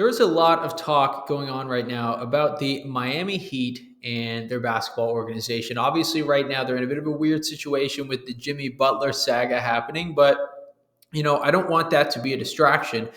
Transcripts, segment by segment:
There is a lot of talk going on right now about the Miami Heat and their basketball organization. Obviously, right now they're in a bit of a weird situation with the Jimmy Butler saga happening, but I don't want that to be a distraction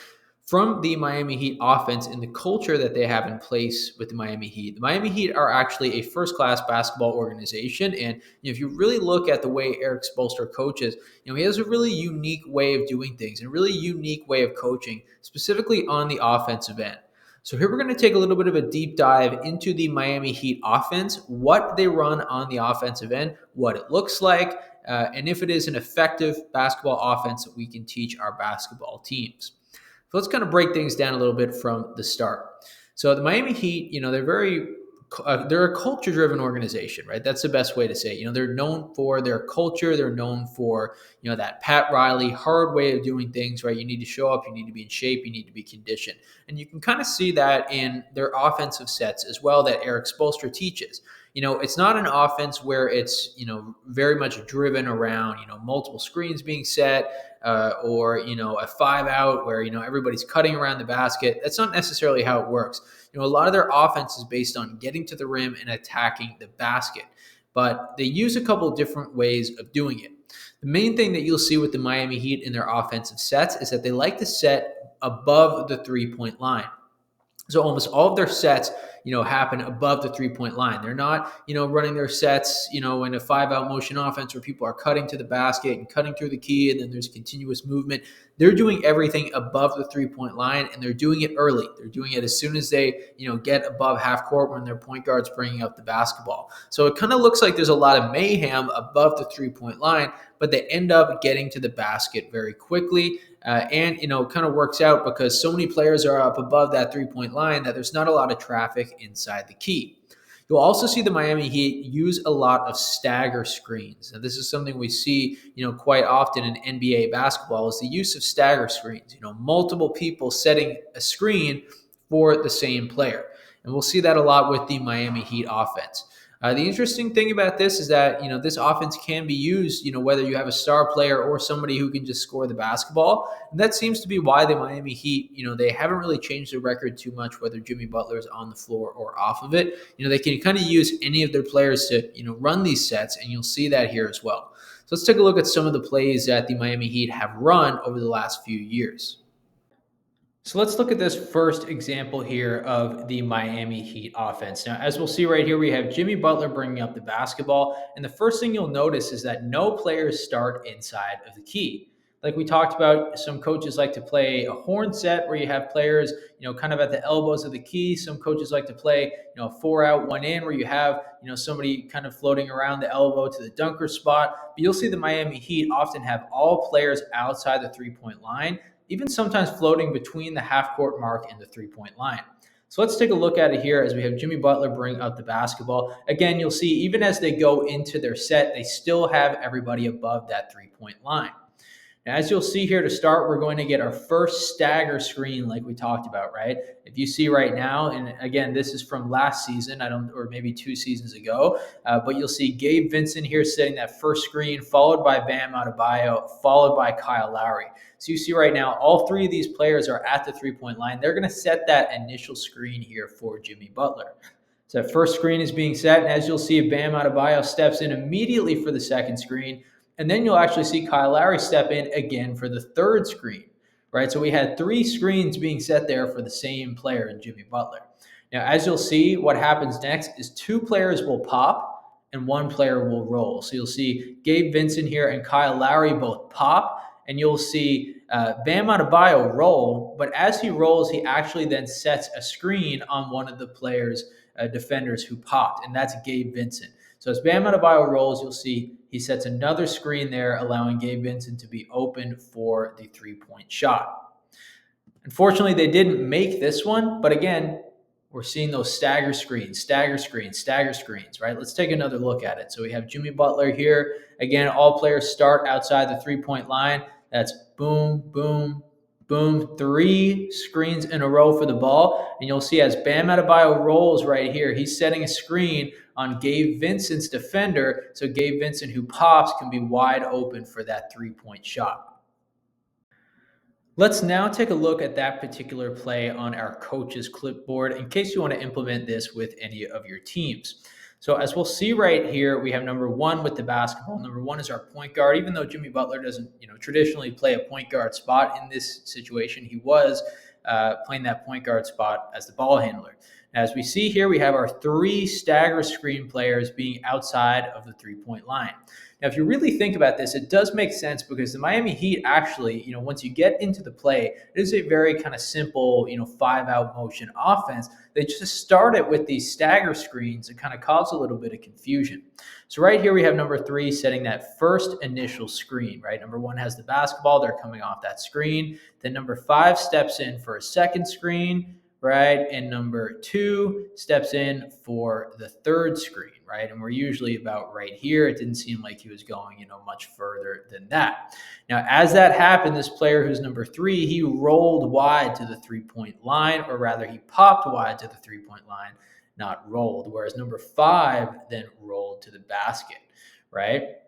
from the Miami Heat offense and the culture that they have in place with the Miami Heat. The Miami Heat are actually a first-class basketball organization, and if you really look at the way Eric Spoelstra coaches, he has a really unique way of doing things and a really unique way of coaching, specifically on the offensive end. So here we're going to take a little bit of a deep dive into the Miami Heat offense, what they run on the offensive end, what it looks like, and if it is an effective basketball offense that we can teach our basketball teams. So let's kind of break things down a little bit from the start. So the Miami Heat, they're a culture-driven organization, right? That's the best way to say it. They're known for their culture. They're known for, that Pat Riley hard way of doing things, right? You need to show up. You need to be in shape. You need to be conditioned. And you can kind of see that in their offensive sets as well that Eric Spoelstra teaches. It's not an offense where it's, very much driven around, multiple screens being set or, a 5-out where, everybody's cutting around the basket. That's not necessarily how it works. A lot of their offense is based on getting to the rim and attacking the basket, but they use a couple of different ways of doing it. The main thing that you'll see with the Miami Heat in their offensive sets is that they like to set above the three-point line. So almost all of their sets, happen above the three-point line. They're not, running their sets, in a 5-out motion offense where people are cutting to the basket and cutting through the key and then there's continuous movement. They're doing everything above the three-point line and they're doing it early. They're doing it as soon as they, get above half court when their point guard's bringing up the basketball. So it kind of looks like there's a lot of mayhem above the three-point line, but they end up getting to the basket very quickly. And kind of works out because so many players are up above that three-point line that there's not a lot of traffic inside the key. You'll also see the Miami Heat use a lot of stagger screens. And this is something we see, quite often in NBA basketball is the use of stagger screens, multiple people setting a screen for the same player. And we'll see that a lot with the Miami Heat offense. The interesting thing about this is that, this offense can be used, whether you have a star player or somebody who can just score the basketball. And that seems to be why the Miami Heat, they haven't really changed their record too much, whether Jimmy Butler is on the floor or off of it. They can kind of use any of their players to, run these sets, and you'll see that here as well. So let's take a look at some of the plays that the Miami Heat have run over the last few years. So let's look at this first example here of the Miami Heat offense. Now, as we'll see right here, we have Jimmy Butler bringing up the basketball. And the first thing you'll notice is that no players start inside of the key. Like we talked about, some coaches like to play a horn set where you have players, kind of at the elbows of the key. Some coaches like to play, 4-out, 1-in, where you have, somebody kind of floating around the elbow to the dunker spot. But you'll see the Miami Heat often have all players outside the three-point line, even sometimes floating between the half-court mark and the three-point line. So let's take a look at it here as we have Jimmy Butler bring up the basketball. Again, you'll see even as they go into their set, they still have everybody above that three-point line. Now, as you'll see here to start, we're going to get our first stagger screen like we talked about, right? If you see right now, and again, this is from last season, or maybe 2 seasons ago, but you'll see Gabe Vincent here setting that first screen, followed by Bam Adebayo, followed by Kyle Lowry. So you see right now, all 3 of these players are at the three-point line. They're going to set that initial screen here for Jimmy Butler. So that first screen is being set, and as you'll see, Bam Adebayo steps in immediately for the second screen. And then you'll actually see Kyle Lowry step in again for the third screen, right? So we had 3 screens being set there for the same player in Jimmy Butler. Now, as you'll see, what happens next is 2 players will pop and 1 player will roll. So you'll see Gabe Vincent here and Kyle Lowry both pop, and you'll see Bam Adebayo roll. But as he rolls, he actually then sets a screen on one of the players, defenders who popped, and that's Gabe Vincent. So as Bam Adebayo rolls, you'll see he sets another screen there, allowing Gabe Vincent to be open for the three-point shot. Unfortunately, they didn't make this one, but again, we're seeing those stagger screens, right? Let's take another look at it. So we have Jimmy Butler here. Again, all players start outside the three-point line. That's boom, boom, boom, 3 screens in a row for the ball. And you'll see as Bam Adebayo rolls right here, he's setting a screen on Gabe Vincent's defender. So Gabe Vincent, who pops, can be wide open for that three-point shot. Let's now take a look at that particular play on our coach's clipboard in case you want to implement this with any of your teams. So as we'll see right here, we have number one with the basketball. Number one is our point guard. Even though Jimmy Butler doesn't, traditionally play a point guard spot in this situation, he was playing that point guard spot as the ball handler. As we see here, we have our three stagger screen players being outside of the three-point line. Now, if you really think about this, it does make sense because the Miami Heat actually, once you get into the play, it is a very kind of simple, 5-out motion offense. They just start it with these stagger screens and kind of cause a little bit of confusion. So right here, we have number three setting that first initial screen, right? Number one has the basketball. They're coming off that screen. Then number five steps in for a second screen, right? And number two steps in for the third screen, right? And we're usually about right here. It didn't seem like he was going, much further than that. Now, as that happened, this player who's number three, he rolled wide to the three-point line, or rather, he popped wide to the three-point line, not rolled. Whereas number five then rolled to the basket, right?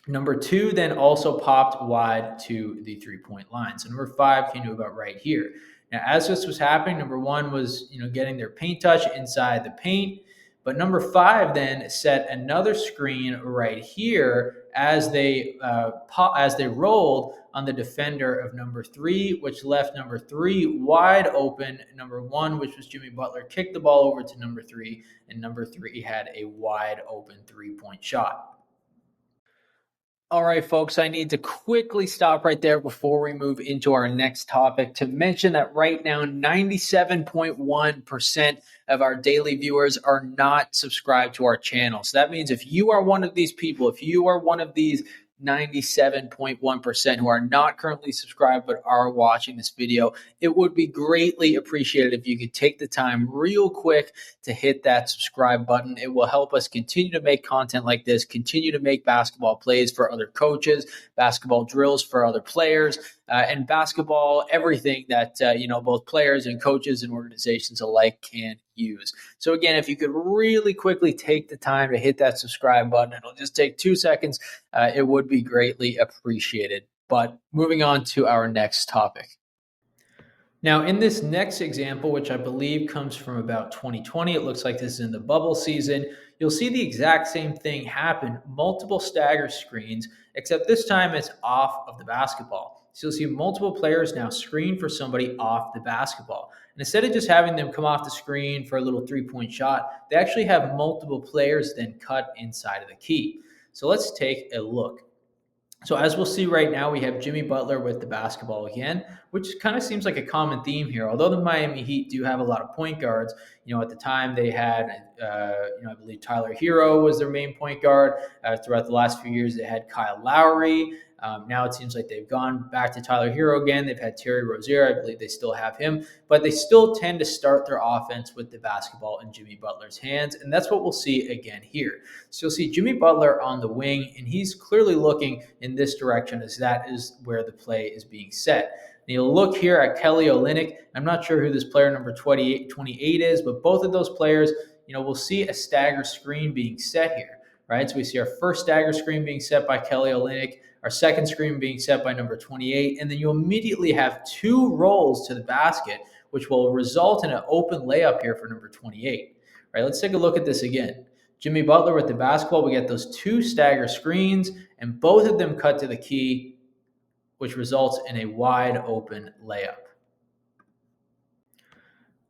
Number two then also popped wide to the three-point line. So number five came to about right here. Now, as this was happening, number one was getting their paint touch inside the paint, but number five then set another screen right here as they rolled on the defender of number three, which left number three wide open. Number one, which was Jimmy Butler, kicked the ball over to number three, and number three had a wide open three-point shot. All right, folks, I need to quickly stop right there before we move into our next topic to mention that right now, 97.1% of our daily viewers are not subscribed to our channel. So that means if you are one of these people, if you are one of these 97.1% who are not currently subscribed but are watching this video, it would be greatly appreciated if you could take the time real quick to hit that subscribe button. It will help us continue to make content like this, continue to make basketball plays for other coaches, basketball drills for other players, and basketball, everything that both players and coaches and organizations alike can use. So again, if you could really quickly take the time to hit that subscribe button, it'll just take 2 seconds. It would be greatly appreciated. But moving on to our next topic. Now, in this next example, which I believe comes from about 2020, it looks like this is in the bubble season. You'll see the exact same thing happen, multiple stagger screens, except this time it's off of the basketball. So you'll see multiple players now screen for somebody off the basketball. And instead of just having them come off the screen for a little three-point shot, they actually have multiple players then cut inside of the key. So let's take a look. So as we'll see right now, we have Jimmy Butler with the basketball again, which kind of seems like a common theme here. Although the Miami Heat do have a lot of point guards, at the time they had, I believe Tyler Hero was their main point guard. Throughout the last few years, they had Kyle Lowry. Now it seems like they've gone back to Tyler Hero again. They've had Terry Rozier. I believe they still have him, but they still tend to start their offense with the basketball in Jimmy Butler's hands. And that's what we'll see again here. So you'll see Jimmy Butler on the wing, and he's clearly looking in this direction as that is where the play is being set. And you'll look here at Kelly Olynyk. I'm not sure who this player number 28 is, but both of those players, we'll see a stagger screen being set here, right? So we see our first stagger screen being set by Kelly Olynyk, our second screen being set by number 28, and then you immediately have two rolls to the basket, which will result in an open layup here for number 28. All right, let's take a look at this again. Jimmy Butler with the basketball, we get those two stagger screens, and both of them cut to the key, which results in a wide open layup.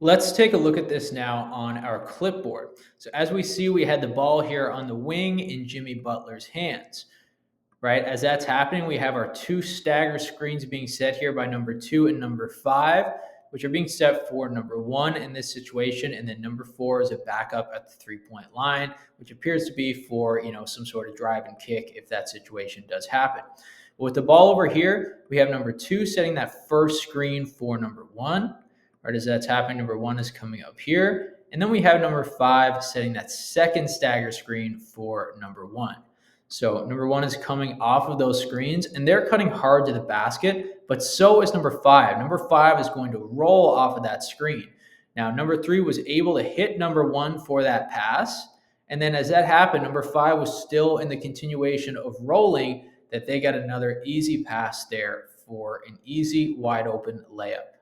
Let's take a look at this now on our clipboard. So as we see, we had the ball here on the wing in Jimmy Butler's hands. Right, as that's happening, we have our two stagger screens being set here by number 2 and number 5, which are being set for number 1 in this situation, and then number 4 is a backup at the three-point line, which appears to be for some sort of drive and kick if that situation does happen. With the ball over here, we have number 2 setting that first screen for number 1. Right, as that's happening, number 1 is coming up here, and then we have number 5 setting that second stagger screen for number 1. So number 1 is coming off of those screens, and they're cutting hard to the basket, but so is number 5. Number 5 is going to roll off of that screen. Now, number 3 was able to hit number 1 for that pass, and then as that happened, number 5 was still in the continuation of rolling, that they got another easy pass there for an easy, wide open layup.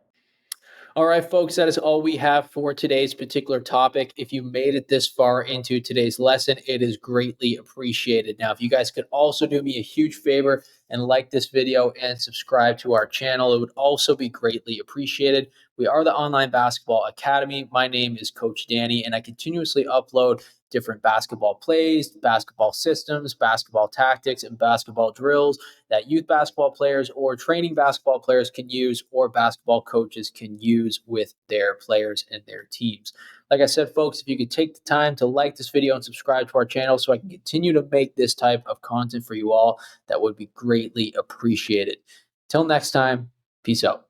All right, folks, that is all we have for today's particular topic. If you made it this far into today's lesson, it is greatly appreciated. Now, if you guys could also do me a huge favor and like this video and subscribe to our channel, it would also be greatly appreciated. We are the Online Basketball Academy. My name is Coach Danny, and I continuously upload different basketball plays, basketball systems, basketball tactics, and basketball drills that youth basketball players or training basketball players can use or basketball coaches can use with their players and their teams. Like I said, folks, if you could take the time to like this video and subscribe to our channel so I can continue to make this type of content for you all, that would be greatly appreciated. Till next time, peace out.